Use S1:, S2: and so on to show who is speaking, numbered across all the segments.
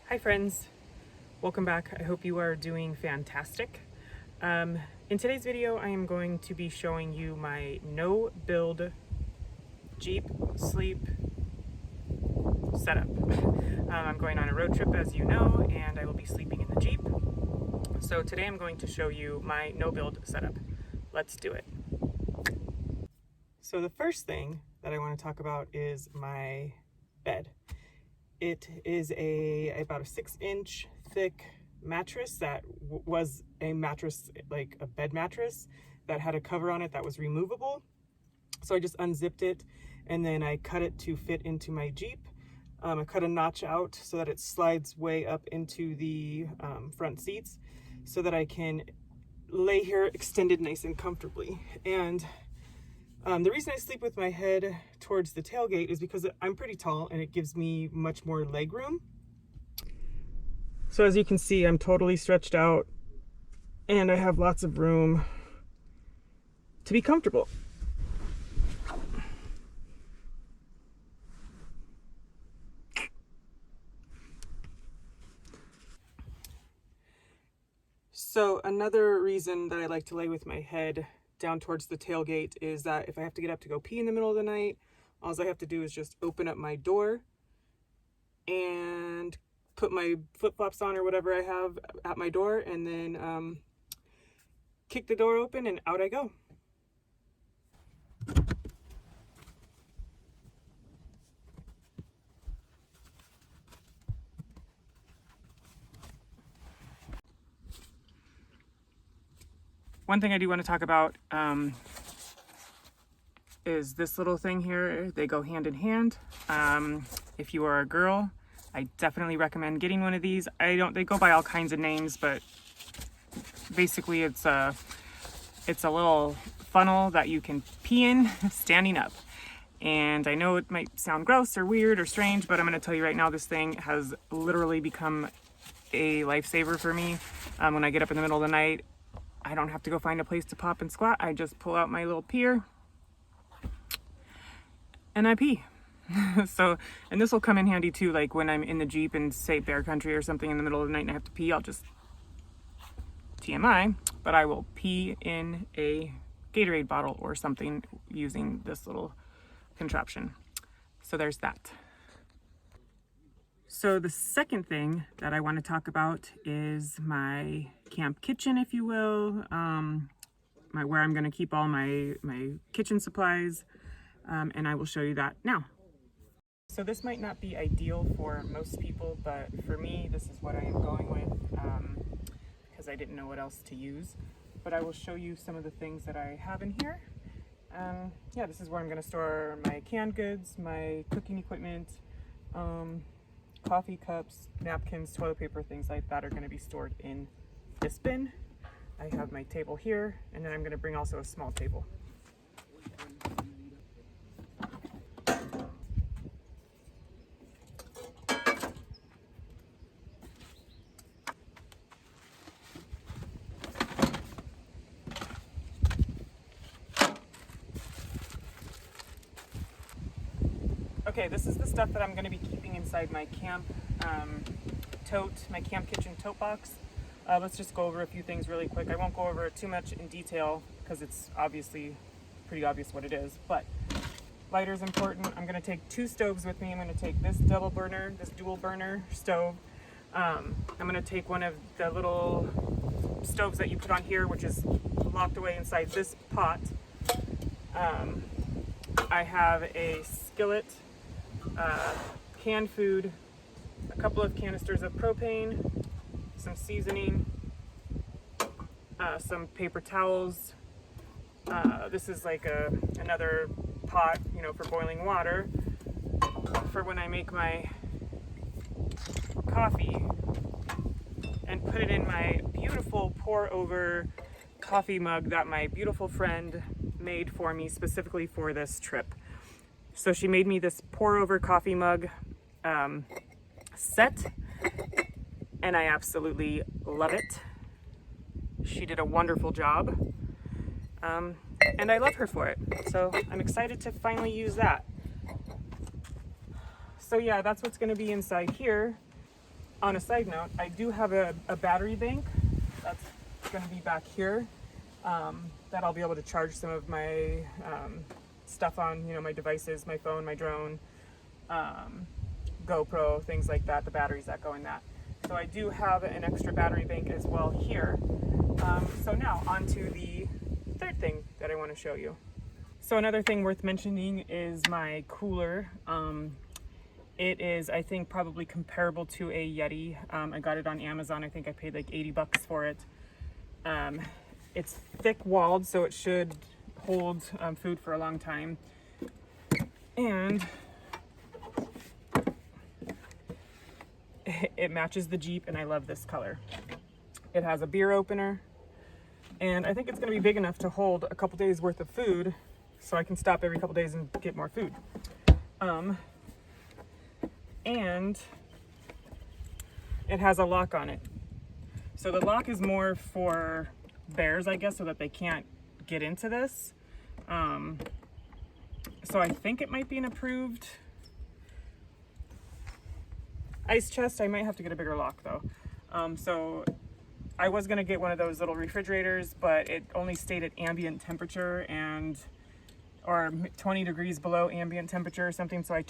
S1: Hi friends, welcome back. I hope you are doing fantastic. In today's video, I am going to be showing you my no-build Jeep sleep setup. I'm going on a road trip, as you know, and I will be sleeping in the Jeep. So today I'm going to show you my no-build setup. Let's do it. So the first thing that I want to talk about is my bed. It is about a 6-inch thick mattress that was a mattress, like a bed mattress, that had a cover on it that was removable. So I just unzipped it and then I cut it to fit into my Jeep. I cut a notch out so that it slides way up into the front seats so that I can lay here extended nice and comfortably. And the reason I sleep with my head towards the tailgate is because I'm pretty tall and it gives me much more leg room. So as you can see, I'm totally stretched out and I have lots of room to be comfortable. So another reason that I like to lay with my head down towards the tailgate is that if I have to get up to go pee in the middle of the night, all I have to do is just open up my door and put my flip-flops on or whatever I have at my door, and then kick the door open and out I go. One thing I do want to talk about is this little thing here. They go hand in hand. If you are a girl, I definitely recommend getting one of these. They go by all kinds of names, but basically it's a little funnel that you can pee in standing up. And I know it might sound gross or weird or strange, but I'm going to tell you right now, this thing has literally become a lifesaver for me. When I get up in the middle of the night, I don't have to go find a place to pop and squat. I just pull out my little peer and I pee. So, and this will come in handy too, like when I'm in the Jeep in, say, bear country or something in the middle of the night and I have to pee, I'll just, TMI, but I will pee in a Gatorade bottle or something using this little contraption. So there's that. So the second thing that I want to talk about is my camp kitchen, if you will, where I'm going to keep all my kitchen supplies, and I will show you that now. So this might not be ideal for most people, but for me, this is what I am going with, because I didn't know what else to use. But I will show you some of the things that I have in here. Yeah, this is where I'm going to store my canned goods, my cooking equipment, coffee cups, napkins, toilet paper, things like that are going to be stored in this bin. I have my table here, and then I'm going to bring also a small table. Okay, this is the stuff that I'm going to be keeping inside my camp my camp kitchen tote box. Let's just go over a few things really quick. I won't go over it too much in detail because it's obviously pretty obvious what it is, but lighter is important. I'm going to take 2 stoves with me. I'm going to take this dual burner stove. I'm going to take one of the little stoves that you put on here, which is locked away inside this pot. I have a skillet, canned food, a couple of canisters of propane, some seasoning, some paper towels. This is like another pot, for boiling water for when I make my coffee, and put it in my beautiful pour over coffee mug that my beautiful friend made for me specifically for this trip. So she made me this pour over coffee mug set, and I absolutely love it. She did a wonderful job, and I love her for it. So I'm excited to finally use that. So yeah, that's what's going to be inside here. on a side note, I do have a battery bank that's going to be back here, that I'll be able to charge some of my stuff on, you know, my devices, my phone, my drone, GoPro, things like that, the batteries that go in that. So I do have an extra battery bank as well here. So now on to the third thing that I want to show you. So another thing worth mentioning is my cooler. It is, I think, probably comparable to a Yeti. I got it on Amazon. I think I paid like 80 bucks for it. It's thick walled, so it should hold food for a long time. And it matches the Jeep, and I love this color. It has a beer opener, and I think it's going to be big enough to hold a couple days worth of food, so I can stop every couple days and get more food. And it has a lock on it. So the lock is more for bears, I guess, so that they can't get into this. So I think it might be an approved ice chest. I might have to get a bigger lock though. So I was gonna get one of those little refrigerators, but it only stayed at ambient temperature or 20 degrees below ambient temperature or something. So I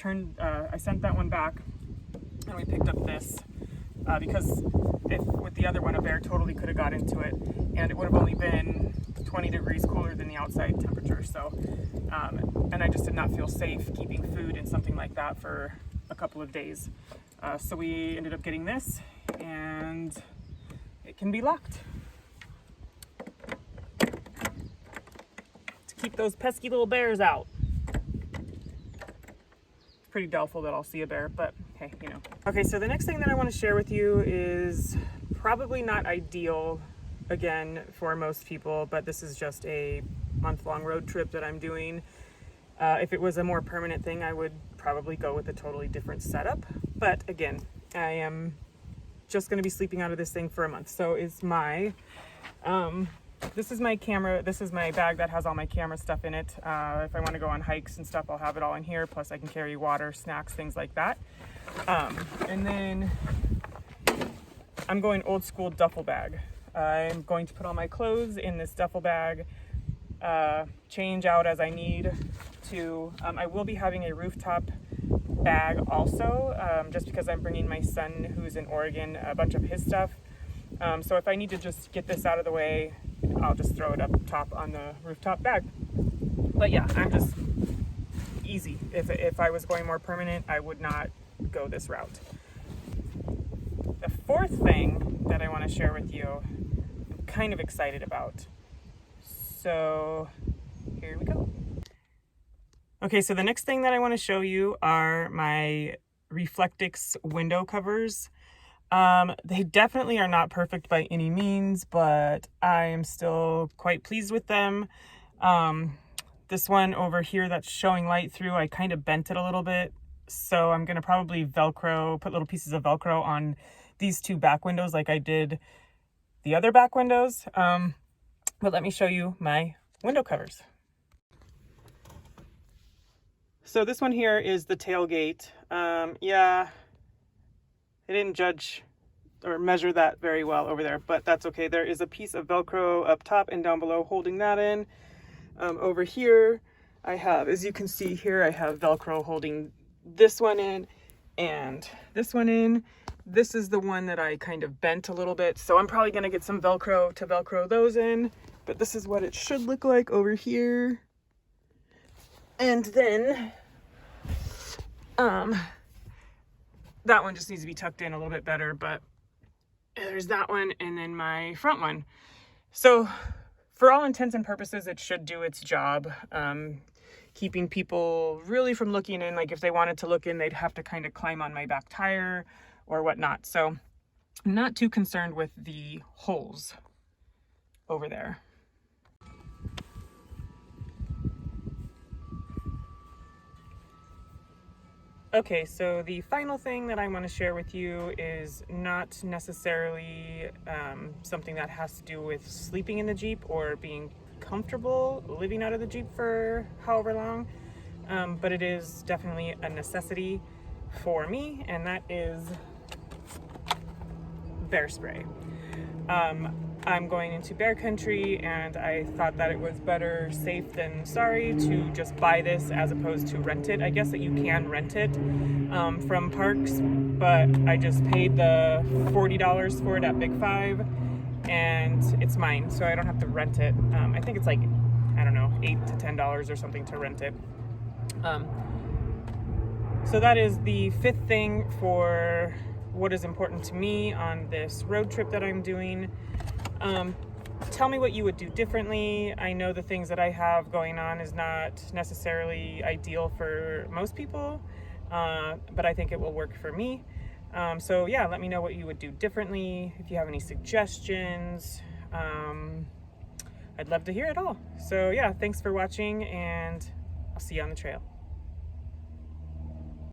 S1: sent that one back, and we picked up this because if with the other one, a bear totally could have got into it, and it would have only been 20 degrees cooler than the outside temperature. So, and I just did not feel safe keeping food in something like that for a couple of days. So we ended up getting this, and it can be locked to keep those pesky little bears out. It's pretty doubtful that I'll see a bear, but hey, you know. Okay, so the next thing that I want to share with you is probably not ideal, again, for most people, but this is just a month-long road trip that I'm doing. If it was a more permanent thing, I would probably go with a totally different setup. But again, I am just going to be sleeping out of this thing for a month. So it's my, this is my camera. This is my bag that has all my camera stuff in it. If I want to go on hikes and stuff, I'll have it all in here. Plus I can carry water, snacks, things like that. And then I'm going old school duffel bag. I'm going to put all my clothes in this duffel bag, change out as I need to. I will be having a rooftop bag also, just because I'm bringing my son, who's in Oregon, a bunch of his stuff. So if I need to just get this out of the way, I'll just throw it up top on the rooftop bag. But yeah, I'm just easy. If I was going more permanent, I would not go this route. The fourth thing that I want to share with you, I'm kind of excited about. So here we go. Okay, so the next thing that I want to show you are my Reflectix window covers. They definitely are not perfect by any means, but I am still quite pleased with them. This one over here that's showing light through, I kind of bent it a little bit. So I'm going to probably put little pieces of Velcro on these two back windows like I did the other back windows. But let me show you my window covers. So this one here is the tailgate. Yeah, I didn't judge or measure that very well over there, but that's okay. There is a piece of Velcro up top and down below holding that in. Over here, I have, as you can see here, I have Velcro holding this one in and this one in. This is the one that I kind of bent a little bit, so I'm probably gonna get some Velcro to Velcro those in, but this is what it should look like over here. And then, that one just needs to be tucked in a little bit better, but there's that one, and then my front one. So for all intents and purposes, it should do its job, keeping people really from looking in. Like if they wanted to look in, they'd have to kind of climb on my back tire or whatnot. So I'm not too concerned with the holes over there. Okay, so the final thing that I want to share with you is not necessarily something that has to do with sleeping in the Jeep or being comfortable living out of the Jeep for however long, but it is definitely a necessity for me, and that is bear spray. I'm going into bear country, and I thought that it was better safe than sorry to just buy this as opposed to rent it. I guess that you can rent it from parks, but I just paid the $40 for it at Big Five, and it's mine, so I don't have to rent it. I think it's like, I don't know, $8 to $10 or something to rent it. So that is the fifth thing for what is important to me on this road trip that I'm doing. Tell me what you would do differently. I know the things that I have going on is not necessarily ideal for most people, but I think it will work for me. So yeah, let me know what you would do differently. If you have any suggestions, I'd love to hear it all. So yeah, thanks for watching, and I'll see you on the trail.